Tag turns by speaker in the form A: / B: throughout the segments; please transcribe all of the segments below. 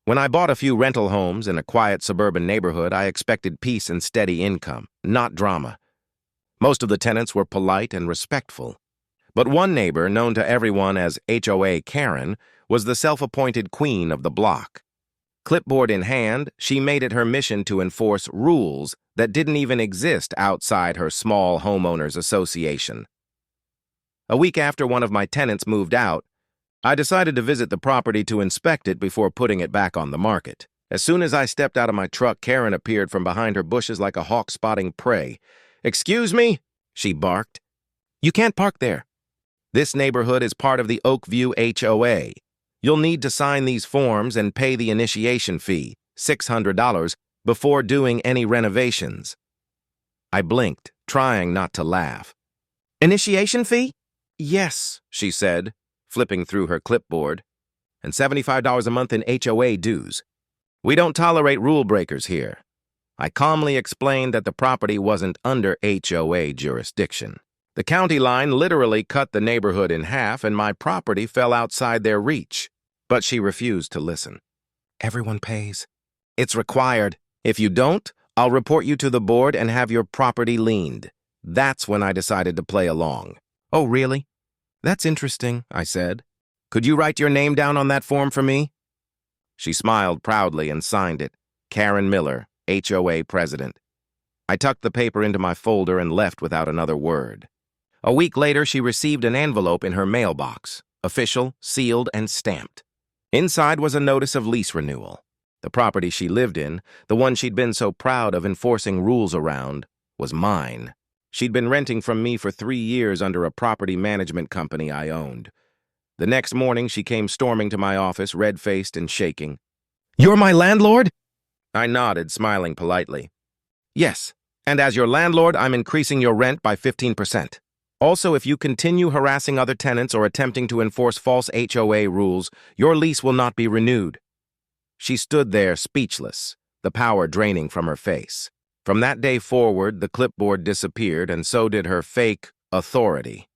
A: When I bought a few rental homes in a quiet suburban neighborhood, I expected peace and steady income, not drama. Most of the tenants were polite and respectful. But one neighbor, known to everyone as HOA Karen, was the self-appointed queen of the block. Clipboard in hand, she made it her mission to enforce rules that didn't even exist outside her small homeowners association. A week after one of my tenants moved out, I decided to visit the property to inspect it before putting it back on the market. As soon as I stepped out of my truck, Karen appeared from behind her bushes like a hawk spotting prey. "Excuse me?" she barked. "You can't park there. This neighborhood is part of the Oakview HOA. You'll need to sign these forms and pay the initiation fee, $600, before doing any renovations." I blinked, trying not to laugh. "Initiation fee?" "Yes," she said, flipping through her clipboard, "and $75 a month in HOA dues. We don't tolerate rule breakers here." I calmly explained that the property wasn't under HOA jurisdiction. The county line literally cut the neighborhood in half, and my property fell outside their reach. But she refused to listen. "Everyone pays. It's required. If you don't, I'll report you to the board and have your property liened." That's when I decided to play along. "Oh, really? That's interesting," I said. "Could you write your name down on that form for me?" She smiled proudly and signed it. Karen Miller, HOA President. I tucked the paper into my folder and left without another word. A week later, she received an envelope in her mailbox, official, sealed, and stamped. Inside was a notice of lease renewal. The property she lived in, the one she'd been so proud of enforcing rules around, was mine. She'd been renting from me for 3 years under a property management company I owned. The next morning, she came storming to my office, red-faced and shaking. "You're my landlord?" I nodded, smiling politely. "Yes, and as your landlord, I'm increasing your rent by 15%. Also, if you continue harassing other tenants or attempting to enforce false HOA rules, your lease will not be renewed." She stood there, speechless, the power draining from her face. From that day forward, the clipboard disappeared, and so did her fake authority.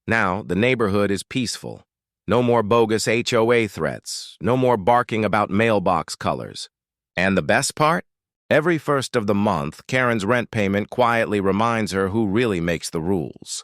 A: Now, the neighborhood is peaceful. No more bogus HOA threats, no more barking about mailbox colors. And the best part? Every first of the month, Karen's rent payment quietly reminds her who really makes the rules.